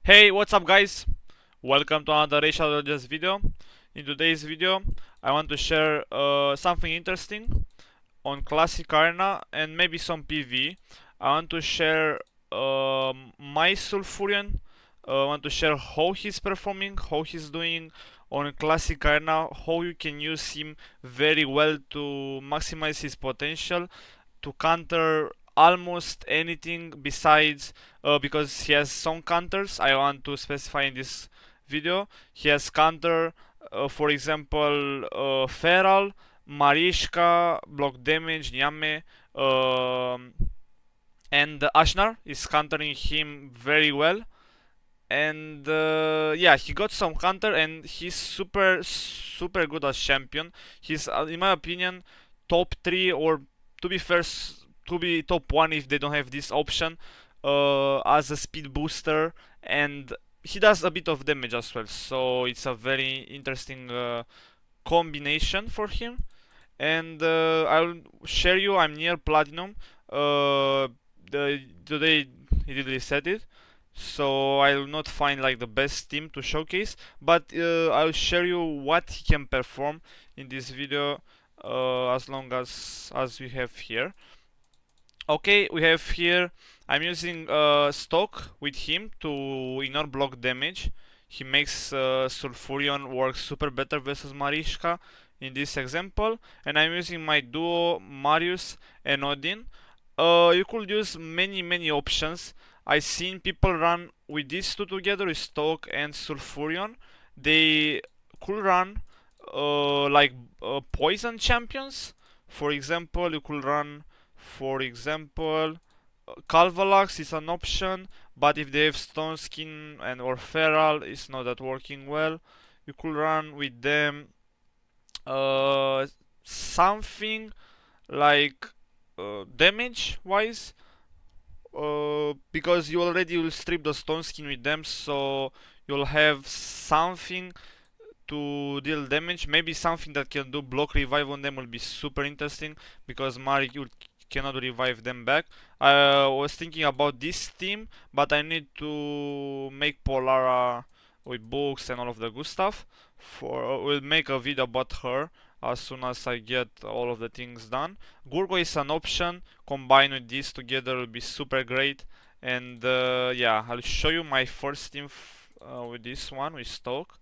Hey, what's up guys? Welcome to another Racial Dodgers video. In today's video, I want to share something interesting on Classic Arena and maybe some PvE. I want to share my Sulfurion. I want to share how he's performing, how he's doing on Classic Arena, how you can use him very well to maximize his potential to counter almost anything besides because he has some counters I want to specify in this video. He has counter for example Feral, Mariska, block damage, Nyame, and Ashnar is countering him very well. And yeah, he got some counter and he's super good as champion. He's in my opinion top 3 or to be fair to be top 1 if they don't have this option as a speed booster, and he does a bit of damage as well, so it's a very interesting combination for him. And I'll share you, I'm near platinum. Today he did reset it, so I will not find like the best team to showcase, but I'll share you what he can perform in this video as long as we have here. Okay, we have here, I'm using stock with him to ignore block damage. He makes Sulfurion work super better versus Mariska in this example, and I'm using my duo Marius and Odin. You could use many options. I've seen people run with these two together with stock and Sulfurion. They could run like poison champions. For example, you could run, for example, Calvalax is an option, but if they have Stone Skin and or Feral, it's not that working well. You could run with them something like damage wise, because you already will strip the Stone Skin with them, so you'll have something to deal damage. Maybe something that can do block revive on them will be super interesting, because Mari you cannot revive them back. I was thinking about this team, but I need to make Polara with books and all of the good stuff. We'll make a video about her as soon as I get all of the things done. Gurgo is an option. Combined with these together will be super great. And yeah, I'll show you my first team with this one with Stoke.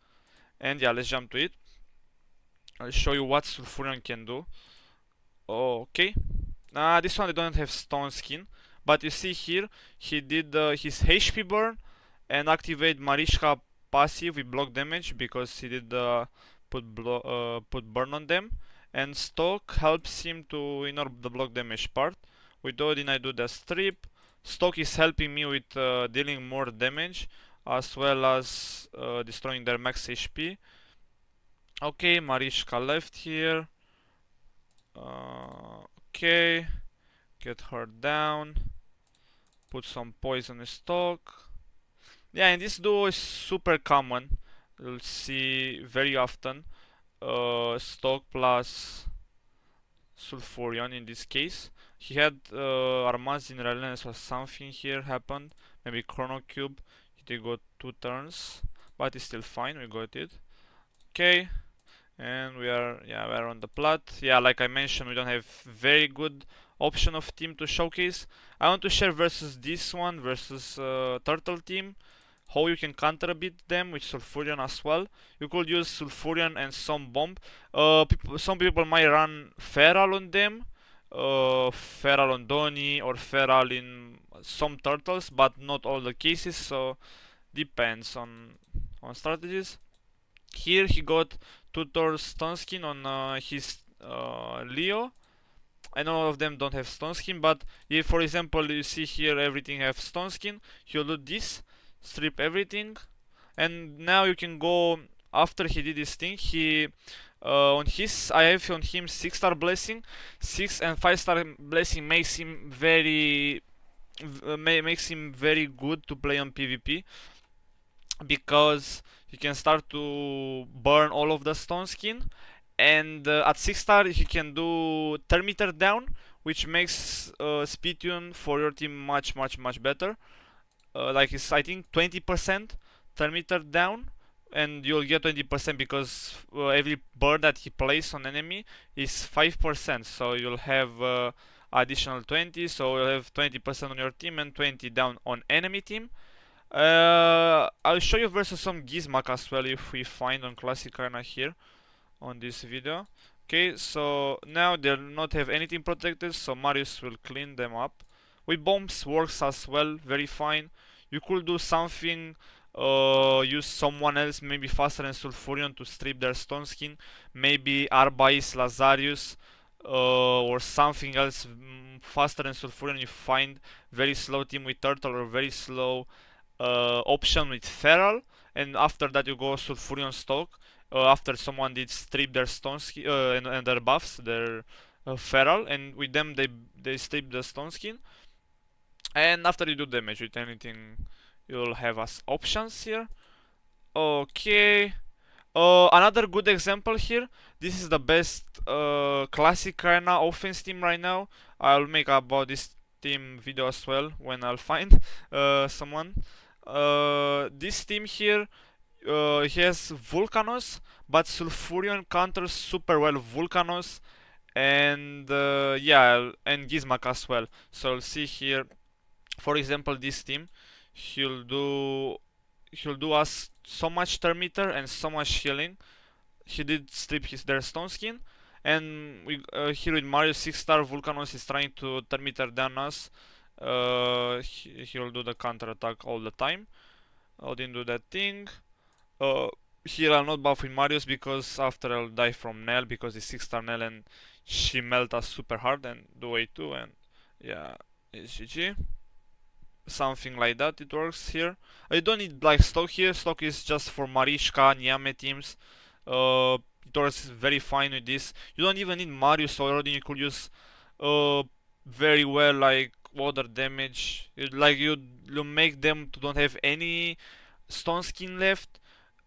And yeah, let's jump to it. I'll show you what Sulfurion can do. Okay. This one they don't have Stone Skin. But you see here, he did his HP burn and activate Mariska passive with block damage because he did put burn on them. And Stoke helps him to ignore the block damage part. With Odin I do the strip. Stoke is helping me with dealing more damage as well as destroying their max HP. Okay, Mariska left here. Okay, get her down. Put some poison in stock. Yeah, and this duo is super common. You'll see very often. Stock plus Sulfurion in this case. He had Armaz in Relentless or something here happened. Maybe Chrono Cube. He did go 2 turns, but it's still fine. We got it. Okay. And we are on the plat. Yeah, like I mentioned, we don't have very good option of team to showcase. I want to share versus this one versus Turtle team, how you can counter a bit them with Sulfurion as well. You could use Sulfurion and some bomb. Some people might run Feral on them, Feral on Donny or Feral in some turtles, but not all the cases, so depends on strategies. Here he got tutor stone skin on his Leo. I know all of them don't have stone skin, but if for example you see here everything have stone skin, he'll do this, strip everything, and now you can go after he did this thing. He on his I have on him 6-star blessing. 6 and 5-star blessing makes him makes him very good to play on PvP, because you can start to burn all of the stone skin, and at 6 star you can do 10 meter down, which makes speed tune for your team much better. like it's I think 20% turn meter down, and you'll get 20% because every bird that he places on enemy is 5%, so you'll have additional 20, so you'll have 20% on your team and 20 down on enemy team. I'll show you versus some Gizmak as well if we find on Classic Arena here on this video. Okay, so now they'll not have anything protected, so Marius will clean them up. With bombs works as well, very fine. You could do something, use someone else, maybe faster than Sulfurion to strip their stone skin. Maybe Arbais, Lazarius, or something else faster than Sulfurion. You find very slow team with Turtle or very slow option with Feral, and after that you go Sulfurion stock. After someone did strip their stone skin and their buffs, their Feral, and with them they strip the stone skin. And after you do damage with anything, you'll have as options here. Okay. Another good example here. This is the best classic arena offense team right now. I'll make about this team video as well when I'll find someone. This team here has Vulcanos, but Sulfurion counters super well Vulcanos, and yeah, and Gizmak as well. So I'll see here, for example, this team, he'll do he'll do us so much turn meter and so much healing. He did strip their stone skin, and we here with Mario 6-star Vulcanos is trying to turn meter down us. He'll do the counter attack all the time. Odin do that thing. Uh, Here I'll not buff with Marius because after I'll die from Nell because it's 6-star Nell and she melt us super hard and do A2, and yeah, it's GG. Something like that, it works here. You don't need like stock here. Stock is just for Marishka, Nyame teams. It works very fine with this. You don't even need Marius or Odin. You could use very well like water damage. Like you make them to don't have any stone skin left.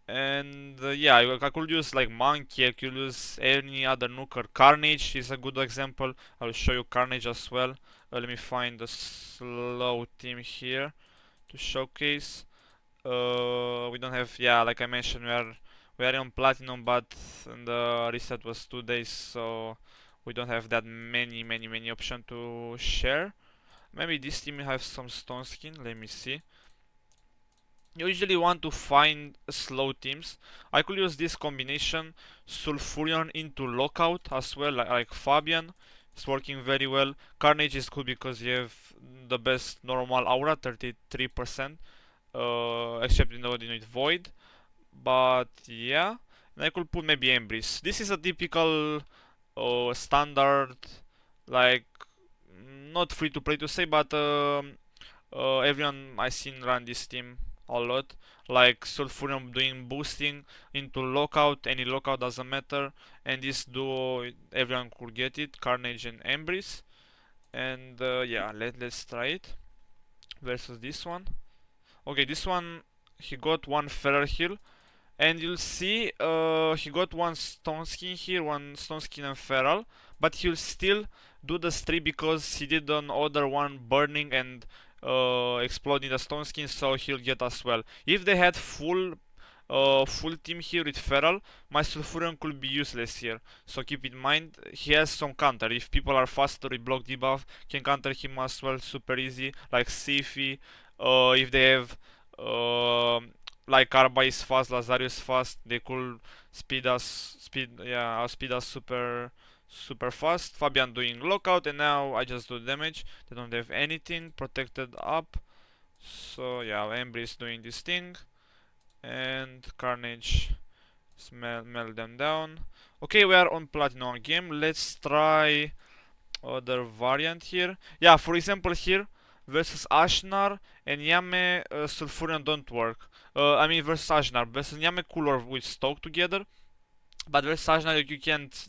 And yeah, I could use like Monkey, I could use any other nuker. Carnage is a good example. I'll show you Carnage as well. Let me find the slow team here to showcase. We don't have, yeah, like I mentioned, we are on platinum, but the reset was 2 days, so we don't have that many options to share. Maybe this team has some stone skin. Let me see. You usually want to find slow teams. I could use this combination, Sulfurion into Lockout as well, like Fabian. It's working very well. Carnage is good because you have the best normal aura, 33%, except in the with Void. But yeah, and I could put maybe Embrace. This is a typical standard, like not free to play to say, but everyone I seen run this team a lot. Like Sulfurion doing boosting into Lockout, any Lockout doesn't matter, and this duo everyone could get it, Carnage and Embrace. And yeah, let's try it versus this one. Okay, this one he got one Feral Heal, and you'll see he got one stone skin here, one stone skin and feral, but he'll still do the strip because he did an other one burning and exploding the stone skin, so he'll get as well. If they had full team here with feral, my Sulfurion could be useless here, so keep in mind he has some counter. If people are faster with block debuff, can counter him as well super easy, like Sifi. If they have like Arba is fast, Lazarius fast, they could speed us super fast. Fabian doing lockout, and now I just do damage. They don't have anything protected up, so yeah, Embry is doing this thing, and Carnage melt them down. Okay, we are on platinum game. Let's try other variant here. Yeah, for example here versus Ashnar and Yame, Sulfurion don't work. I mean versus Ashnar. Versus Yame Cooler will stock together, but versus Ashnar you can't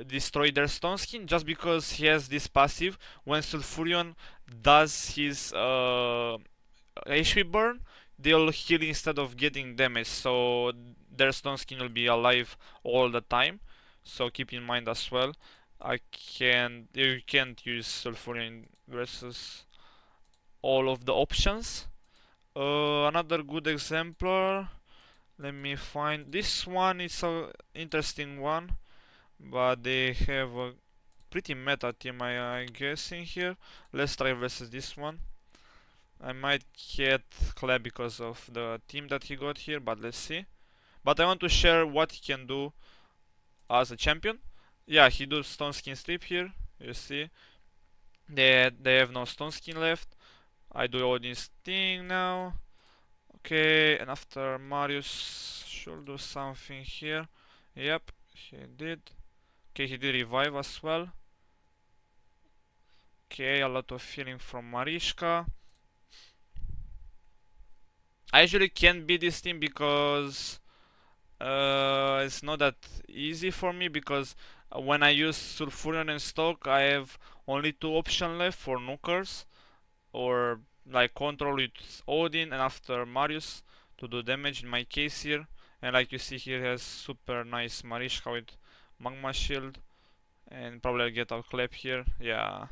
destroy their stone skin just because he has this passive. When Sulfurion does his HP burn, they'll heal instead of getting damage, so their stone skin will be alive all the time. So keep in mind as well. You can't use Sulfurion versus all of the options. Another good example, let me find this one. It's a interesting one, but they have a pretty meta team, I guess, in here. Let's try versus this one. I might get Clap because of the team that he got here, but let's see. But I want to share what he can do as a champion. Yeah, he does stone skin strip here. You see, they have no stone skin left. I do all this thing now. Okay, and after Marius should do something here. Yep, he did. Okay, he did revive as well. Okay, a lot of healing from Mariska. I usually can't beat this team because it's not that easy for me, because when I use Sulfurion and Stock, I have only two options left for nukers, or like control with Odin and after Marius to do damage in my case here. And like you see here, has super nice Mariska with Magma Shield, and probably I'll get a clap here. Yeah,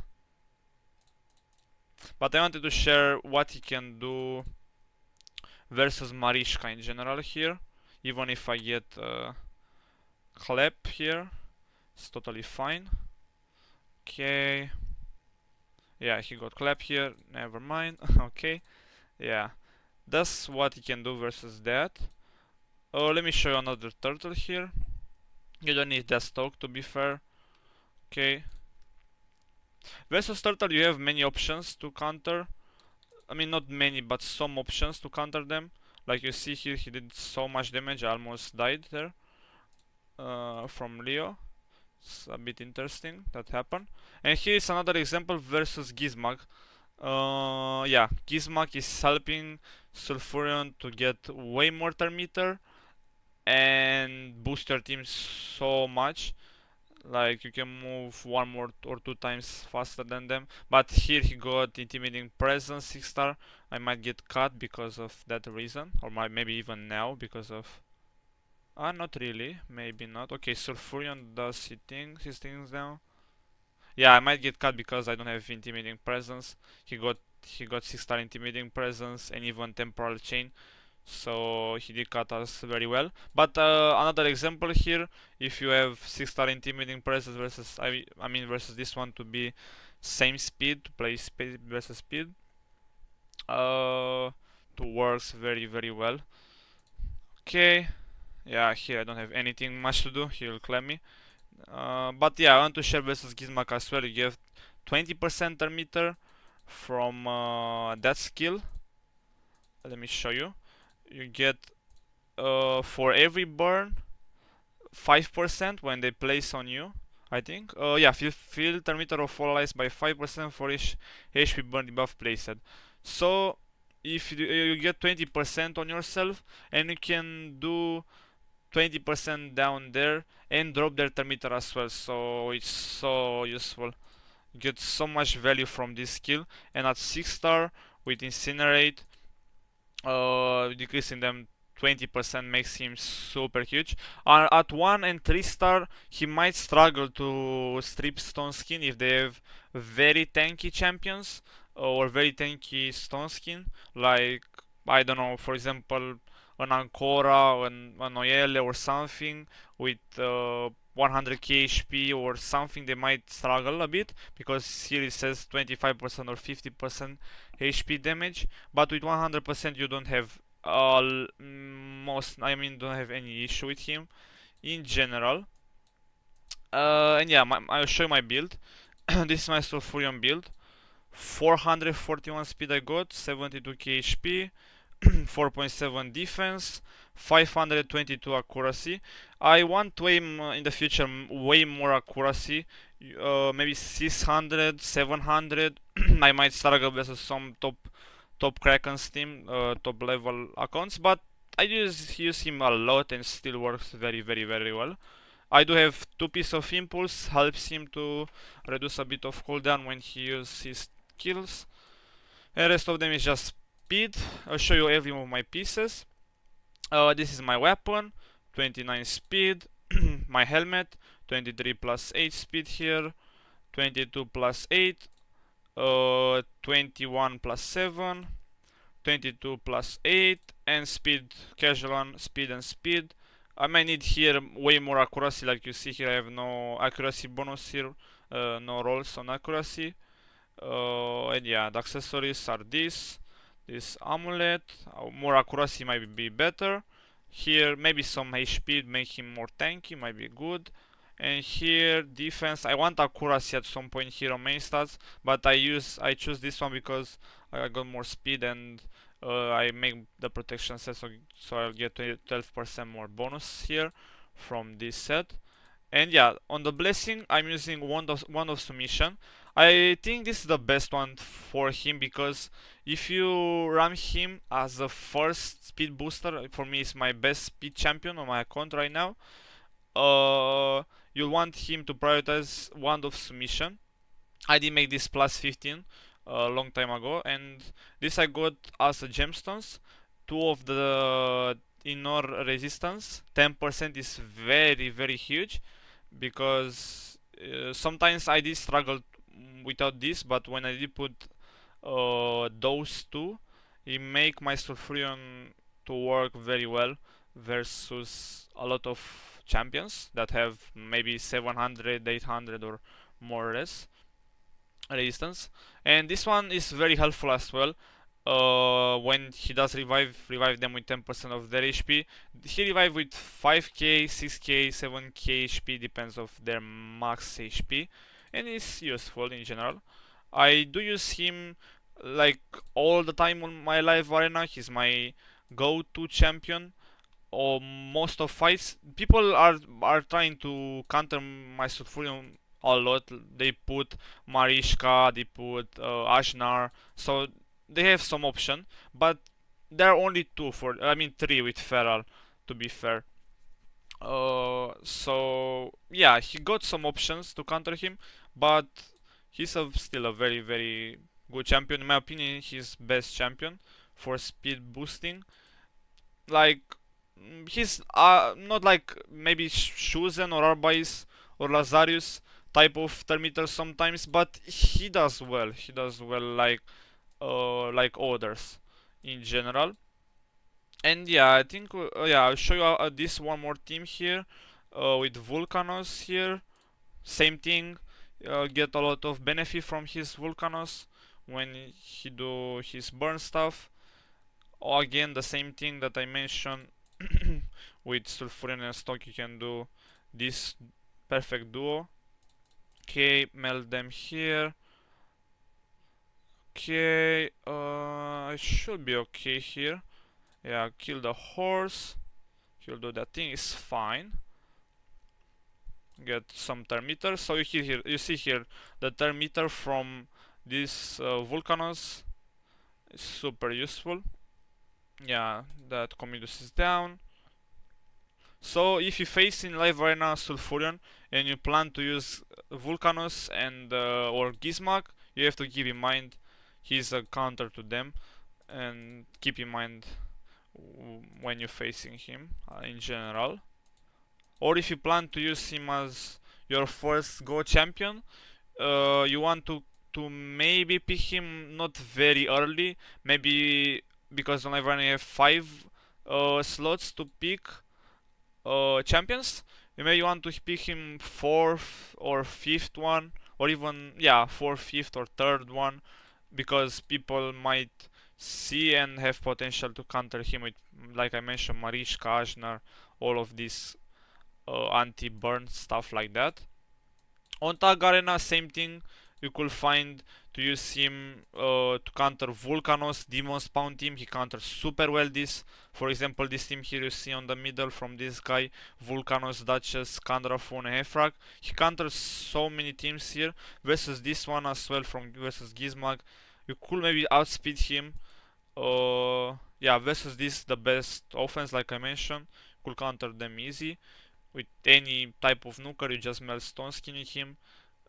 but I wanted to share what he can do versus Mariska in general here. Even if I get clap here, it's totally fine. Okay. Yeah, he got clap here. Never mind. Okay. Yeah. That's what he can do versus that. Oh, let me show you another turtle here. You don't need that stock, to be fair. Okay. Versus turtle, you have many options to counter. I mean, not many, but some options to counter them. Like you see here, he did so much damage, I almost died there. From Leo. It's a bit interesting that happened. And here is another example versus Gizmag. Yeah, Gizmag is helping Sulfurion to get way more turn meter and boost your team so much. Like you can move one more or two times faster than them. But here he got intimidating presence 6 star. I might get cut because of that reason, or maybe even now because of. Not really. Maybe not. Okay, Sulfurion does his things now. Yeah, I might get cut because I don't have intimidating presence. He got 6 star intimidating presence and even temporal chain, so he did cut us very well. But another example here, if you have 6 star intimidating presence versus I mean versus this one to be same speed, to play speed versus speed, to works very well. Okay, yeah, here I don't have anything much to do. He'll claim me. But yeah, I want to share versus Gizmak as well. You get 20% turn meter from that skill. Let me show you. You get for every burn 5% when they place on you, I think. Yeah, fill turn meter of all allies by 5% for each HP burn debuff placed. So if you get 20% on yourself, and you can do 20% down there and drop their turn meter as well, so it's so useful. You get so much value from this skill, and at 6 star with Incinerate, decreasing them 20% makes him super huge. At 1 and 3 star, he might struggle to strip stone skin if they have very tanky champions or very tanky stone skin, like I don't know, for example, an Ancora, an Oyele or something with 100k HP or something. They might struggle a bit because here it says 25% or 50% HP damage, but with 100% you don't have don't have any issue with him in general. And yeah, I'll show you my build. This is my Sulfurion build. 441 speed I got, 72k HP, 4.7 defense, 522 accuracy. I want to aim in the future way more accuracy, maybe 600, 700. I might struggle versus some top Kraken's team, top level accounts, but I use him a lot and still works very well. I do have 2 pieces of impulse, helps him to reduce a bit of cooldown when he uses his skills. And rest of them is just speed. I'll show you every one of my pieces. This is my weapon, 29 speed. My helmet, 23 plus 8 speed here, 22 plus 8. 21 plus 7, 22 plus 8, and speed, casual one, speed and speed. I might need here way more accuracy, like you see here I have no accuracy bonus here, no rolls on accuracy. And yeah, the accessories are this amulet, more accuracy might be better. Here maybe some HP, make him more tanky, might be good. And here defense, I want accuracy at some point here on main stats, but I choose this one because I got more speed and I make the protection set, so I'll get 12% more bonus here from this set. And yeah, on the blessing, I'm using wand of submission. I think this is the best one for him because if you run him as a first speed booster, for me it's my best speed champion on my account right now. You'll want him to prioritize wand of submission. I did make this plus 15 a long time ago, and this I got as a gemstones. Two of the inner resistance, 10% is very huge because sometimes I did struggle without this, but when I did put those two, it make my Sulfurion to work very well versus a lot of champions that have maybe 700, 800 or more res resistance. And this one is very helpful as well. When he does revive them with 10% of their HP. He revive with 5k, 6k, 7k HP, depends of their max HP, and it's useful in general. I do use him like all the time on my live arena. He's my go-to champion. Or most of fights, people are trying to counter my Sulfurion a lot. They put Mariska, they put Ashnar, so they have some option, but there are only two for, I mean three with Feral, to be fair. So yeah, he got some options to counter him, but he's still a very good champion. In my opinion, he's best champion for speed boosting. Like he's not like maybe Shuzen or Arbais or Lazarius type of Termiter sometimes, but he does well. He does well like others in general. And yeah, I think yeah, I'll show you this one more team here with Vulcanos here. Same thing. Get a lot of benefit from his Vulcanos when he do his burn stuff. Again, the same thing that I mentioned with Sulfurion and Stock. You can do this perfect duo. Okay, melt them here. Okay, I should be okay here. Yeah, kill the horse. He'll do that thing. It's fine. Get some Termiter. So you see here the Termiter from this Vulcanos is super useful. Yeah, that Comidus is down. So if you face in live arena Sulfurion and you plan to use Vulcanos and or Gizmak, you have to keep in mind he's a counter to them, and keep in mind when you're facing him in general. Or if you plan to use him as your first Go champion, you want to maybe pick him not very early, maybe because on live arena you have 5 slots to pick champions. You may want to pick him 4th or 5th one, or even yeah 4th, 5th or 3rd one, because people might see and have potential to counter him with, like I mentioned, Mariska, Ajnar, all of these anti-burn stuff like that. On Tag Arena, same thing. You could find to use him to counter Vulcanos, Demon Spawn team. He counters super well this. For example, this team here you see on the middle from this guy, Vulcanos, Duchess, Kandrafon, and Hefrag. He counters so many teams here versus this one as well from versus Gizmag. You could maybe outspeed him. Yeah, versus this the best offense, like I mentioned. Could counter them easy. With any type of nuker, you just melt stone skinning him,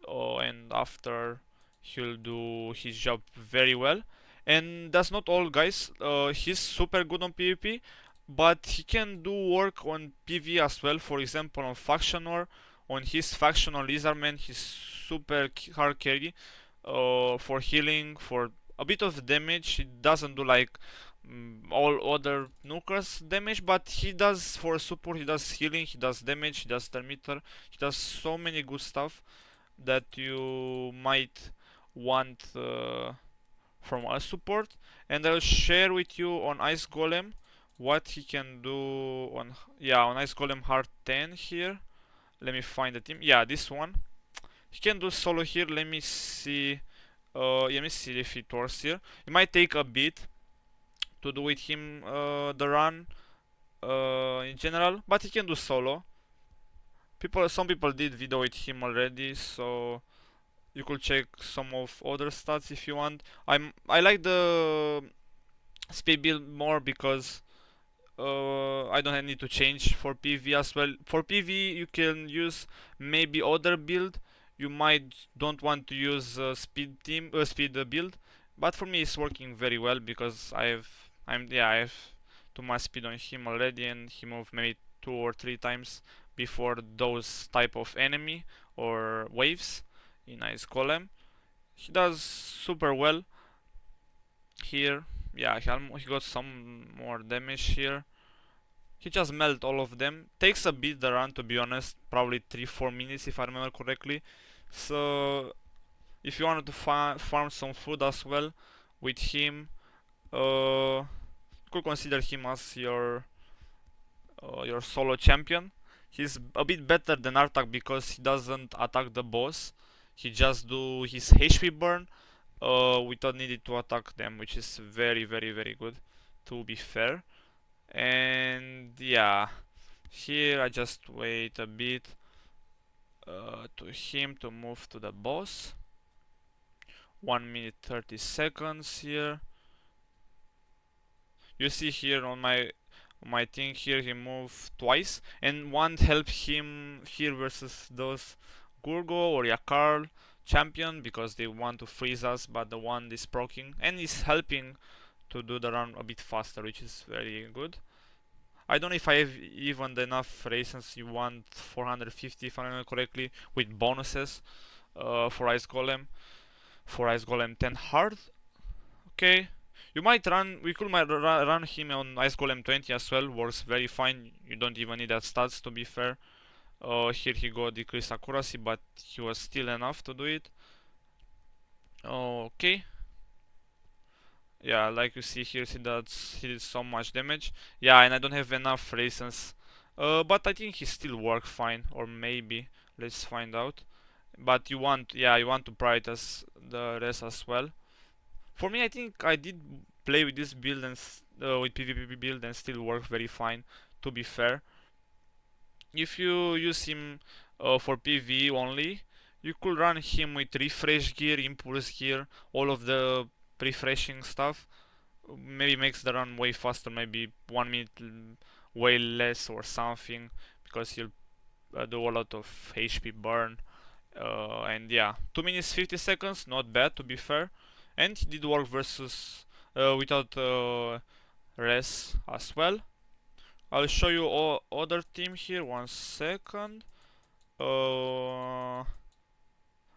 and after he'll do his job very well. And that's not all, guys. He's super good on PvP, but he can do work on PvE as well. For example, on Faction War, on his faction on Lizardman, he's super hard carry. for healing, for a bit of damage. He doesn't do like all other nukers damage, but he does for support. He does healing, he does damage, he does thermometer, he does so many good stuff that you might want from a support. And I'll share with you on Ice Golem what he can do on, yeah, on Ice Golem hard 10 here. Let me find the team. Yeah, this one. He can do solo here. Let me see. Let me see if it works here. It might take a bit to do with him the run in general, but he can do solo. Some people did video with him already, so you could check some of other stats if you want. I like the speed build more because I don't need to change for PV as well. For PV you can use maybe other build. You might don't want to use speed build, but for me it's working very well because I have too much speed on him already, and he moved maybe 2 or 3 times before those type of enemy or waves in Ice Golem. He does super well here. Yeah, he got some more damage here. He just melt all of them. Takes a bit the run, to be honest, probably 3-4 minutes if I remember correctly. So if you wanted to farm some food as well with him, you could consider him as your solo champion. He's a bit better than Artak because he doesn't attack the boss. He just do his HP burn without needing to attack them, which is very very good, to be fair. And yeah, here I just wait a bit to him to move to the boss. 1 minute 30 seconds here. You see here on my thing here he moved twice, and won't help him here versus those Gurgo or Yakar champion because they want to freeze us, but the one is proccing and is helping to do the run a bit faster, which is very good. I don't know if I have even enough raisins. You want 450 if I remember correctly with bonuses for Ice Golem. For Ice Golem 10 hard. Okay. You might run, we could might run him on Ice Golem 20 as well. Works very fine. You don't even need that stats, to be fair. Here he got decreased accuracy, but he was still enough to do it. Okay. Yeah, like you see here, he did so much damage. Yeah, and I don't have enough raisins. But I think he still worked fine, or maybe. Let's find out. But you want to prioritize the rest as well. For me, I think I did play with this build and with PvP build and still work very fine, to be fair. If you use him for PvE only, you could run him with refresh gear, impulse gear, all of the refreshing stuff. Maybe makes the run way faster, maybe 1 minute way less or something, because he'll do a lot of HP burn. And yeah, 2 minutes 50 seconds, not bad, to be fair. And he did work versus without res as well. I'll show you all other team here. 1 second. I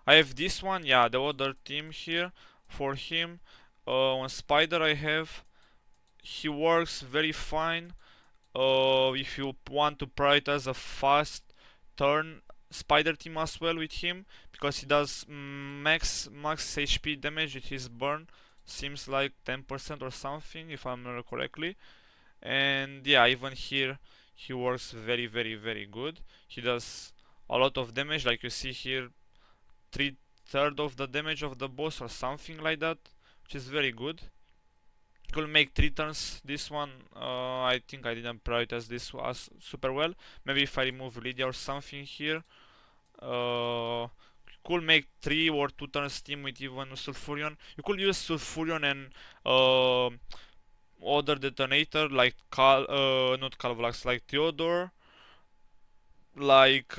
have this one. Yeah, the other team here for him. On Spider I have. He works very fine. If you want to prioritize a fast turn Spider team as well with him, because he does max HP damage with his burn. Seems like 10% or something, if I remember correctly. And yeah, even here he works very good. He does a lot of damage, like you see here, 3/3 of the damage of the boss or something like that, which is very good. Could make 3 turns. This one I think I didn't prioritize this as super well. Maybe if I remove Lydia or something here, could make 3 or 2 turns team with even Sulfurion. You could use Sulfurion and other detonator like not Calvalax, like Theodore, like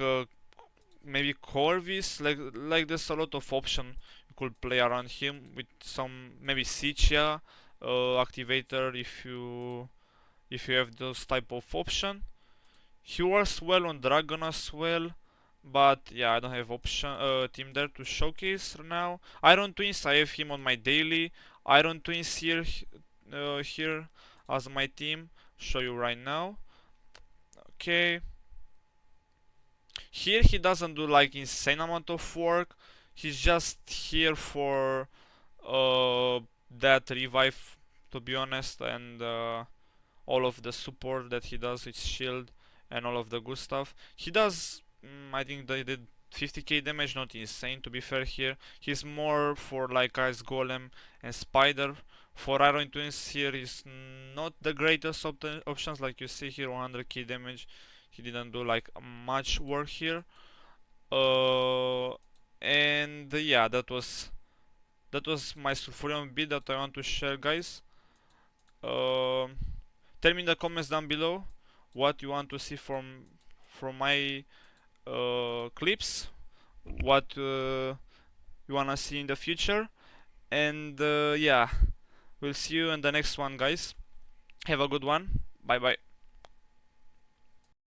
maybe Corvus. Like there's a lot of option you could play around him with some maybe Sicia activator if you have those type of option. He works well on Dragon as well. but yeah, I don't have option team there to showcase right now. Iron Twins, I have him on my daily. Iron Twins here as my team. Show you right now. Okay, here he doesn't do like insane amount of work. He's just here for that revive, to be honest, and all of the support that he does with shield and all of the good stuff. He does, I think they did 50k damage, not insane to be fair here. He's more for like Ice Golem and Spider. For Iron Twins here is not the greatest options, like you see here, 100k damage. He didn't do like much work here. Uh, and yeah, that was my Sulfurion build that I want to share, guys. Um, Tell me in the comments down below what you want to see from my clips, what you wanna see in the future, and yeah, we'll see you in the next one, guys. Have a good one. Bye bye.